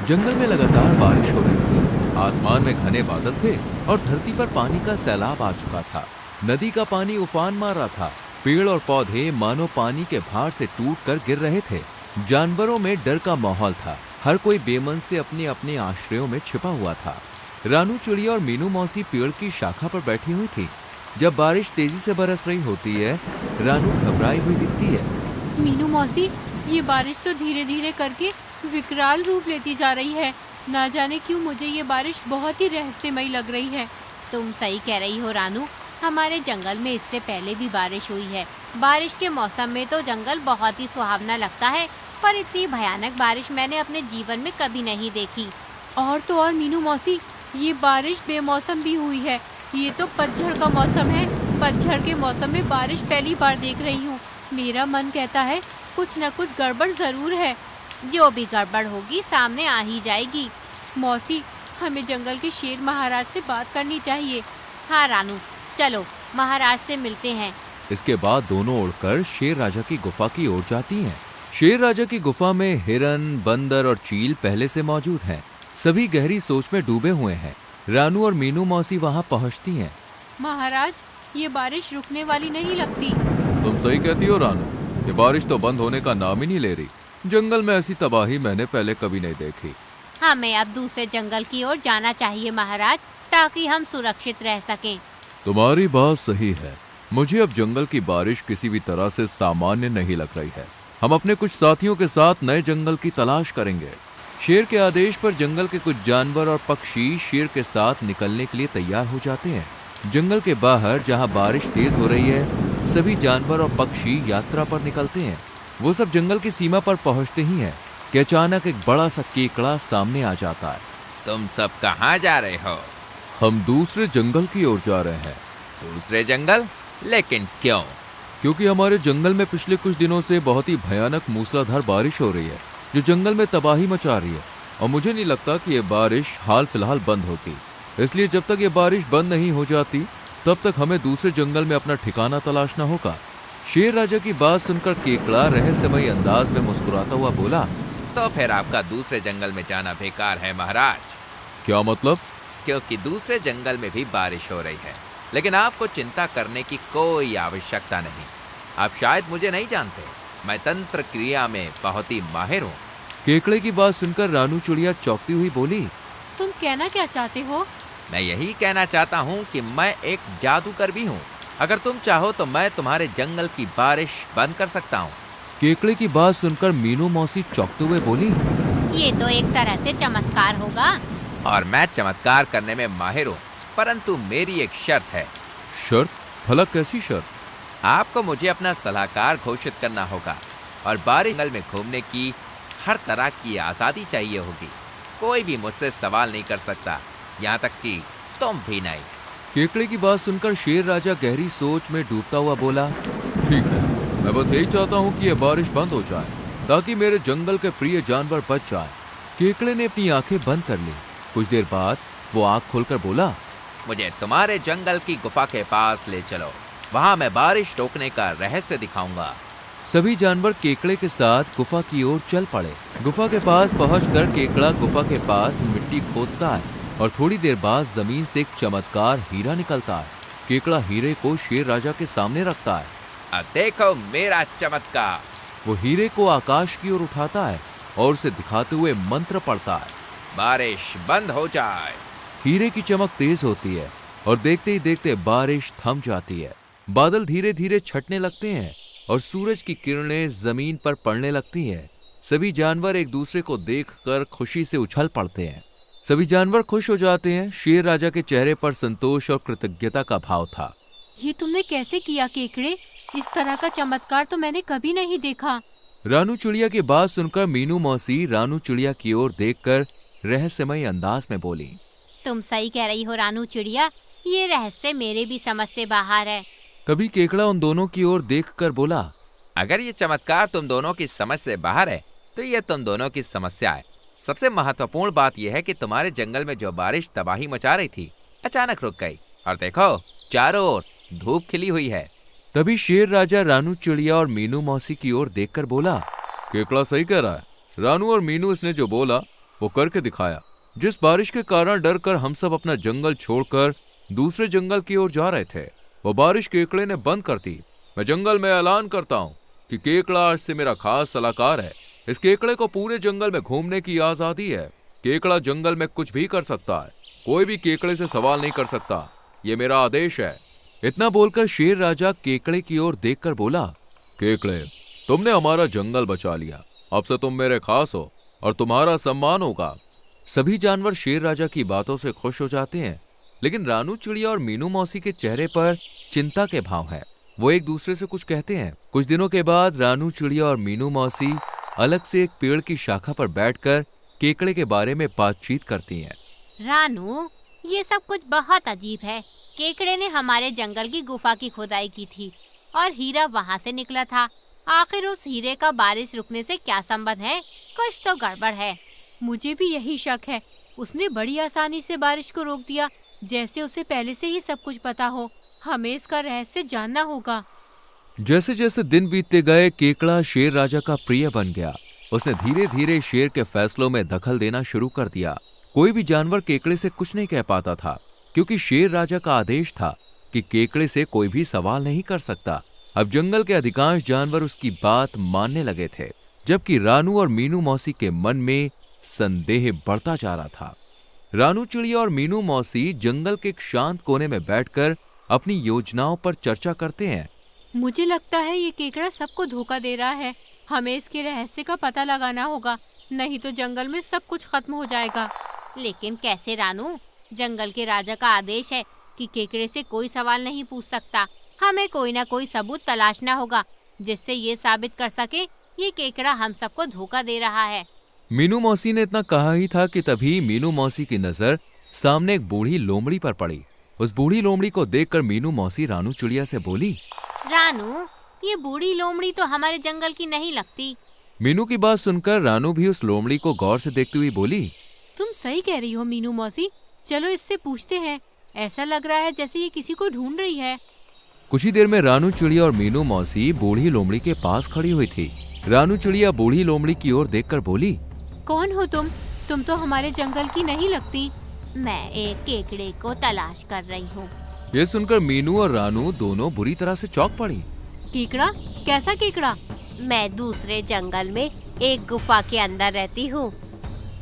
जंगल में लगातार बारिश हो रही थी। आसमान में घने बादल थे और धरती पर पानी का सैलाब आ चुका था। नदी का पानी उफान मार रहा था। पेड़ और पौधे मानो पानी के भार से टूटकर गिर रहे थे। जानवरों में डर का माहौल था। हर कोई बेमन से अपने अपने आश्रयों में छिपा हुआ था। रानू चिड़िया और मीनू मौसी पेड़ की शाखा पर बैठी हुई थी। जब बारिश तेजी से बरस रही होती है, रानू घबराई हुई दिखती है। मीनू मौसी, ये बारिश तो धीरे धीरे करके विकराल रूप लेती जा रही है। ना जाने क्यों मुझे ये बारिश बहुत ही रहस्यमयी लग रही है। तुम सही कह रही हो रानू, हमारे जंगल में इससे पहले भी बारिश हुई है। बारिश के मौसम में तो जंगल बहुत ही सुहावना लगता है, पर इतनी भयानक बारिश मैंने अपने जीवन में कभी नहीं देखी। और तो और मीनू मौसी, ये बारिश बेमौसम भी हुई है। ये तो पतझड़ का मौसम है। पतझड़ के मौसम में बारिश पहली बार देख रही हूँ। मेरा मन कहता है कुछ न कुछ गड़बड़ जरूर है। जो भी गड़बड़ होगी सामने आ ही जाएगी। मौसी, हमें जंगल के शेर महाराज से बात करनी चाहिए। हाँ रानू, चलो महाराज से मिलते हैं। इसके बाद दोनों उड़कर शेर राजा की गुफा की ओर जाती हैं। शेर राजा की गुफा में हिरन, बंदर और चील पहले से मौजूद हैं। सभी गहरी सोच में डूबे हुए हैं। रानू और मीनू मौसी वहां पहुंचती हैं। महाराज, ये बारिश रुकने वाली नहीं लगती। तुम सही कहती हो रानू, ये बारिश तो बंद होने का नाम ही नहीं ले रही। जंगल में ऐसी तबाही मैंने पहले कभी नहीं देखी। हमें अब दूसरे जंगल की ओर जाना चाहिए महाराज, ताकि हम सुरक्षित रह सकें। तुम्हारी बात सही है। मुझे अब जंगल की बारिश किसी भी तरह से सामान्य नहीं लग रही है। हम अपने कुछ साथियों के साथ नए जंगल की तलाश करेंगे। शेर के आदेश पर जंगल के कुछ जानवर और पक्षी शेर के साथ निकलने के लिए तैयार हो जाते हैं। जंगल के बाहर जहां बारिश तेज हो रही है, सभी जानवर और पक्षी यात्रा पर निकलते हैं। वो सब जंगल की सीमा पर पहुंचते ही हैं कि अचानक एक बड़ा सा केकड़ा सामने आ जाता है। तुम सब कहाँ जा रहे हो? हम दूसरे जंगल की ओर जा रहे हैं। दूसरे जंगल? लेकिन क्यों? क्योंकि हमारे जंगल में पिछले कुछ दिनों से बहुत ही भयानक मूसलाधार बारिश हो रही है, जो जंगल में तबाही मचा रही है। और मुझे नहीं लगता कि ये बारिश हाल फिलहाल बंद होगी। इसलिए जब तक ये बारिश बंद नहीं हो जाती, तब तक हमें दूसरे जंगल में अपना ठिकाना तलाशना होगा। शेर राजा की बात सुनकर केकड़ा रहस्यमयी अंदाज में मुस्कुराता हुआ बोला, तो फिर आपका दूसरे जंगल में जाना बेकार है महाराज। क्या मतलब? क्योंकि दूसरे जंगल में भी बारिश हो रही है, लेकिन आपको चिंता करने की कोई आवश्यकता नहीं। आप शायद मुझे नहीं जानते, मैं तंत्र क्रिया में बहुत ही माहिर हूँ। केकड़े की बात सुनकर रानू चिड़िया चौंकती हुई बोली, तुम कहना क्या चाहते हो? मैं यही कहना चाहता हूँ कि मैं एक जादूगर भी हूँ। अगर तुम चाहो तो मैं तुम्हारे जंगल की बारिश बंद कर सकता हूँ। केकड़े की बात सुनकर मीनू मौसी चौंकते हुए बोली, ये तो एक तरह से चमत्कार होगा। और मैं चमत्कार करने में माहिर हूँ, परंतु मेरी एक शर्त है। शर्त? भला कैसी शर्त? आपको मुझे अपना सलाहकार घोषित करना होगा और बारिश जंगल में घूमने की हर तरह की आज़ादी चाहिए होगी। कोई भी मुझसे सवाल नहीं कर सकता, यहाँ तक कि तुम भी नहीं। केकड़े की बात सुनकर शेर राजा गहरी सोच में डूबता हुआ बोला, ठीक है, मैं बस यही चाहता हूँ कि यह बारिश बंद हो जाए, ताकि मेरे जंगल के प्रिय जानवर बच जाएं। केकड़े ने अपनी आंखें बंद कर ली। कुछ देर बाद वो आंख खोलकर बोला, मुझे तुम्हारे जंगल की गुफा के पास ले चलो, वहाँ मैं बारिश रोकने का रहस्य दिखाऊंगा। सभी जानवर केकड़े के साथ गुफा की ओर चल पड़े। गुफा के पास पहुंचकर केकड़ा गुफा के पास मिट्टी खोदता है और थोड़ी देर बाद जमीन से एक चमत्कार हीरा निकलता है। केकड़ा हीरे को शेर राजा के सामने रखता है। अब देखो मेरा चमत्कार। वो हीरे को आकाश की ओर उठाता है और उसे दिखाते हुए मंत्र पढ़ता है, बारिश बंद हो जाए। हीरे की चमक तेज होती है और देखते ही देखते बारिश थम जाती है। बादल धीरे धीरे छटने लगते हैं और सूरज की किरणें जमीन पर पड़ने लगती हैं। सभी जानवर एक दूसरे को देखकर खुशी से उछल पड़ते हैं। सभी जानवर खुश हो जाते हैं। शेर राजा के चेहरे पर संतोष और कृतज्ञता का भाव था। ये तुमने कैसे किया केकड़े? इस तरह का चमत्कार तो मैंने कभी नहीं देखा। रानू चिड़िया की बात सुनकर मीनू मौसी रानू चिड़िया की ओर देखकर रहस्यमयी अंदाज में बोली, तुम सही कह रही हो रानू चिड़िया, ये रहस्य मेरे भी समझ से बाहर है। तभी केकड़ा उन दोनों की ओर देखकर बोला, अगर ये चमत्कार तुम दोनों की समझ से बाहर है, तो ये तुम दोनों की समस्या है। सबसे महत्वपूर्ण बात यह है कि तुम्हारे जंगल में जो बारिश तबाही मचा रही थी, अचानक रुक गई। और देखो, चारों ओर धूप खिली हुई है। तभी शेर राजा रानू चिड़िया और मीनू मौसी की ओर देखकर बोला, केकड़ा सही कह रहा है। रानू और मीनू इसने जो बोला वो करके दिखाया। जिस बारिश के कारण डर कर हम सब अपना जंगल छोड़कर दूसरे जंगल की ओर जा रहे थे, वो बारिश केकड़े ने बंद कर दी। मैं जंगल में ऐलान करता हूँ कि केकड़ा आज से मेरा खास सलाहकार है। इस केकड़े को पूरे जंगल में घूमने की आजादी है। केकड़ा जंगल में कुछ भी कर सकता है, कोई भी केकड़े से सवाल नहीं कर सकता। ये मेरा आदेश है। इतना बोलकर शेर राजा केकड़े की ओर देखकर बोला, केकड़े, तुमने हमारा जंगल बचा लिया। अब से तुम मेरे खास हो और तुम्हारा सम्मान होगा। सभी जानवर शेर राजा की बातों से खुश हो जाते हैं, लेकिन रानू चिड़िया और मीनू मौसी के चेहरे पर चिंता के भाव है। वो एक दूसरे से कुछ कहते हैं। कुछ दिनों के बाद रानू चिड़िया और मीनू मौसी अलग से एक पेड़ की शाखा पर बैठकर केकड़े के बारे में बातचीत करती हैं। रानू, ये सब कुछ बहुत अजीब है। केकड़े ने हमारे जंगल की गुफा की खुदाई की थी और हीरा वहाँ से निकला था। आखिर उस हीरे का बारिश रुकने से क्या संबंध है? कुछ तो गड़बड़ है। मुझे भी यही शक है। उसने बड़ी आसानी से बारिश को रोक दिया, जैसे उसे पहले से ही सब कुछ पता हो। हमें इसका रहस्य जानना होगा। जैसे जैसे दिन बीतते गए, केकड़ा शेर राजा का प्रिय बन गया। उसने धीरे धीरे शेर के फैसलों में दखल देना शुरू कर दिया। कोई भी जानवर केकड़े से कुछ नहीं कह पाता था, क्योंकि शेर राजा का आदेश था कि केकड़े से कोई भी सवाल नहीं कर सकता। अब जंगल के अधिकांश जानवर उसकी बात मानने लगे थे, जबकि रानू और मीनू मौसी के मन में संदेह बढ़ता जा रहा था। रानू चिड़िया और मीनू मौसी जंगल के एक शांत कोने में बैठकर अपनी योजनाओं पर चर्चा करते हैं। मुझे लगता है ये केकड़ा सबको धोखा दे रहा है। हमें इसके रहस्य का पता लगाना होगा, नहीं तो जंगल में सब कुछ खत्म हो जाएगा। लेकिन कैसे रानू? जंगल के राजा का आदेश है कि केकड़े से कोई सवाल नहीं पूछ सकता। हमें कोई ना कोई सबूत तलाशना होगा जिससे ये साबित कर सके ये केकड़ा हम सबको धोखा दे रहा है। मीनू मौसी ने इतना कहा ही था कि तभी मीनू मौसी की नजर सामने एक बूढ़ी लोमड़ी पर पड़ी। उस बूढ़ी लोमड़ी को देखकर मीनू मौसी रानू चिड़िया से बोली, रानू, ये बूढ़ी लोमड़ी तो हमारे जंगल की नहीं लगती। मीनू की बात सुनकर रानू भी उस लोमड़ी को गौर से देखती हुई बोली, तुम सही कह रही हो मीनू मौसी। चलो इससे पूछते हैं। ऐसा लग रहा है जैसे ये किसी को ढूंढ रही है। कुछ ही देर में रानू चिड़िया और मीनू मौसी बूढ़ी लोमड़ी के पास खड़ी हुई थी। रानू चिड़िया बूढ़ी लोमड़ी की ओर देखकर बोली, कौन हो तुम? तुम तो हमारे जंगल की नहीं लगती। मैं एक केकड़े को तलाश कर रही हूँ। ये सुनकर मीनू और रानू दोनों बुरी तरह से चौंक पड़ी। केकड़ा? कैसा केकड़ा? मैं दूसरे जंगल में एक गुफा के अंदर रहती हूँ।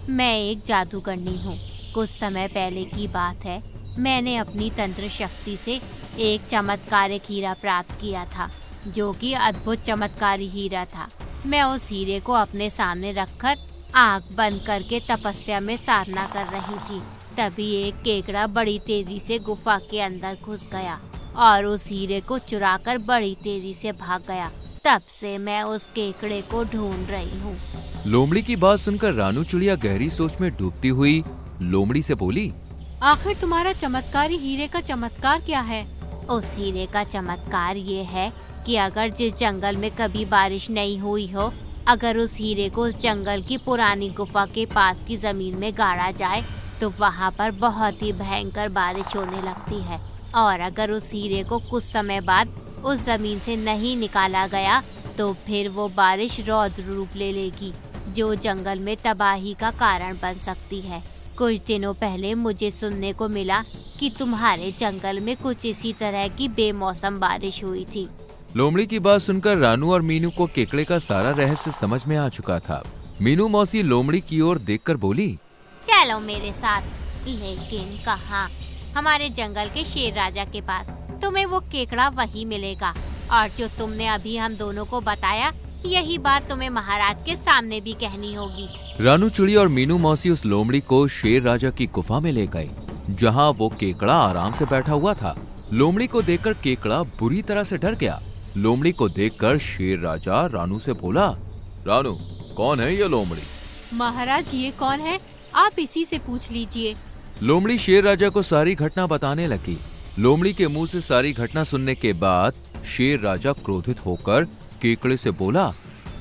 मैं एक जादूगरनी हूँ। कुछ समय पहले की बात है, मैंने अपनी तंत्र शक्ति से एक चमत्कारिक हीरा प्राप्त किया था, जो कि अद्भुत चमत्कारी हीरा था। मैं उस हीरे को अपने सामने रखकर आंख बंद करके तपस्या में साधना कर रही थी। तभी एक केकड़ा बड़ी तेजी से गुफा के अंदर घुस गया और उस हीरे को चुराकर बड़ी तेजी से भाग गया। तब से मैं उस केकड़े को ढूंढ रही हूँ। लोमड़ी की बात सुनकर रानू चिड़िया गहरी सोच में डूबती हुई लोमड़ी से बोली, आखिर तुम्हारा चमत्कारी हीरे का चमत्कार क्या है? उस हीरे का चमत्कार ये है कि अगर जिस जंगल में कभी बारिश नहीं हुई हो, अगर उस हीरे को उस जंगल की पुरानी गुफा के पास की जमीन में गाड़ा जाए तो वहाँ पर बहुत ही भयंकर बारिश होने लगती है। और अगर उस हीरे को कुछ समय बाद उस जमीन से नहीं निकाला गया तो फिर वो बारिश रौद्र रूप ले लेगी, जो जंगल में तबाही का कारण बन सकती है। कुछ दिनों पहले मुझे सुनने को मिला कि तुम्हारे जंगल में कुछ इसी तरह की बेमौसम बारिश हुई थी। लोमड़ी की बात सुनकर रानू और मीनू को केकड़े का सारा रहस्य समझ में आ चुका था। मीनू मौसी लोमड़ी की ओर देखकर बोली, चलो मेरे साथ। लेकिन कहाँ? हमारे जंगल के शेर राजा के पास। तुम्हें वो केकड़ा वही मिलेगा, और जो तुमने अभी हम दोनों को बताया, यही बात तुम्हें महाराज के सामने भी कहनी होगी। रानू चिड़िया और मीनू मौसी उस लोमड़ी को शेर राजा की गुफा में ले गए, जहाँ वो केकड़ा आराम से बैठा हुआ था। लोमड़ी को देखकर केकड़ा बुरी तरह से डर गया। लोमड़ी को देखकर शेर राजा रानू से बोला, रानू, कौन है ये लोमड़ी? महाराज, ये कौन है? आप इसी से पूछ लीजिए। लोमड़ी शेर राजा को सारी घटना बताने लगी। लोमड़ी के मुंह से सारी घटना सुनने के बाद शेर राजा क्रोधित होकर केकड़े से बोला,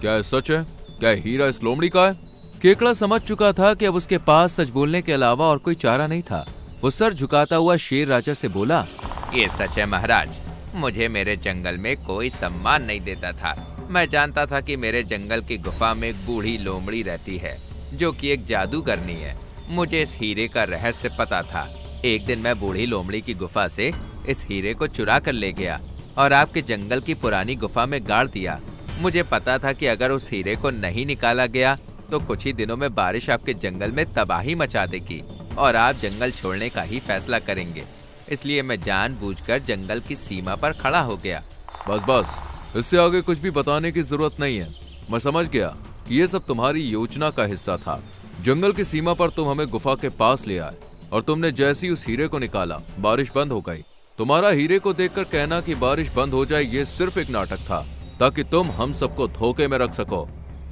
क्या सच है? क्या हीरा इस लोमड़ी का है? केकड़ा समझ चुका था कि अब उसके पास सच बोलने के अलावा और कोई चारा नहीं था। वो सर झुकाता हुआ शेर राजा से बोला, ये सच है महाराज। मुझे मेरे जंगल में कोई सम्मान नहीं देता था। मैं जानता था कि मेरे जंगल की गुफा में एक बूढ़ी लोमड़ी रहती है, जो कि एक जादूगरनी है। मुझे इस हीरे का रहस्य पता था। एक दिन मैं बूढ़ी लोमड़ी की गुफा से इस हीरे को चुरा कर ले गया और आपके जंगल की पुरानी गुफा में गाड़ दिया। मुझे पता था कि अगर उस हीरे को नहीं निकाला गया तो कुछ ही दिनों में बारिश आपके जंगल में तबाही मचा देगी और आप जंगल छोड़ने का ही फैसला करेंगे। इसलिए मैं जानबूझकर जंगल की सीमा पर खड़ा हो गया। बस इससे आगे कुछ भी बताने की जरूरत नहीं है। मैं समझ गया कि ये सब तुम्हारी योजना का हिस्सा था। जंगल की सीमा पर तुम हमें गुफा के पास ले आए और तुमने जैसे ही उस हीरे को निकाला बारिश बंद हो गई। तुम्हारा हीरे को देखकर कहना कि बारिश बंद हो जाए ये सिर्फ एक नाटक था ताकि तुम हम सबको धोखे में रख सको।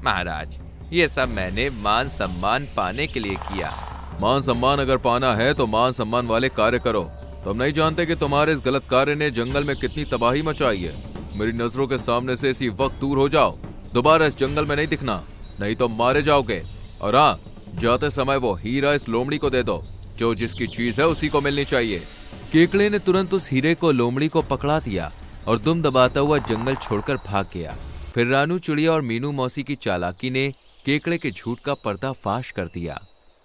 महाराज, ये सब मैंने मान सम्मान पाने के लिए किया। मान सम्मान अगर पाना है तो मान सम्मान वाले कार्य करो। तुम नहीं जानते कि तुम्हारे इस गलत कार्य ने जंगल में कितनी तबाही मचाई है। मेरी नजरों के सामने से इसी वक्त दूर हो जाओ। दोबारा इस जंगल में नहीं दिखना, नहीं तो मारे जाओगे। और हाँ, जाते समय वो हीरा इस लोमड़ी को दे दो। जो जिसकी चीज है उसी को मिलनी चाहिए। केकड़े ने तुरंत उस हीरे को लोमड़ी को पकड़ा दिया और दुम दबाता हुआ जंगल छोड़कर भाग गया। फिर रानू चिड़िया और मीनू मौसी की चालाकी ने केकड़े के झूठ का पर्दाफाश कर दिया।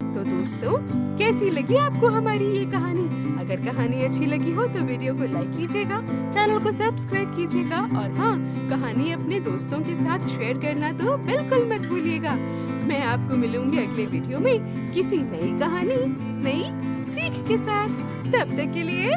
तो दोस्तों, कैसी लगी आपको हमारी ये कहानी? अगर कहानी अच्छी लगी हो तो वीडियो को लाइक कीजिएगा, चैनल को सब्सक्राइब कीजिएगा और हाँ, कहानी अपने दोस्तों के साथ शेयर करना तो बिल्कुल मत भूलिएगा। मैं आपको मिलूंगी अगले वीडियो में किसी नई कहानी, नई सीख के साथ। तब तक के लिए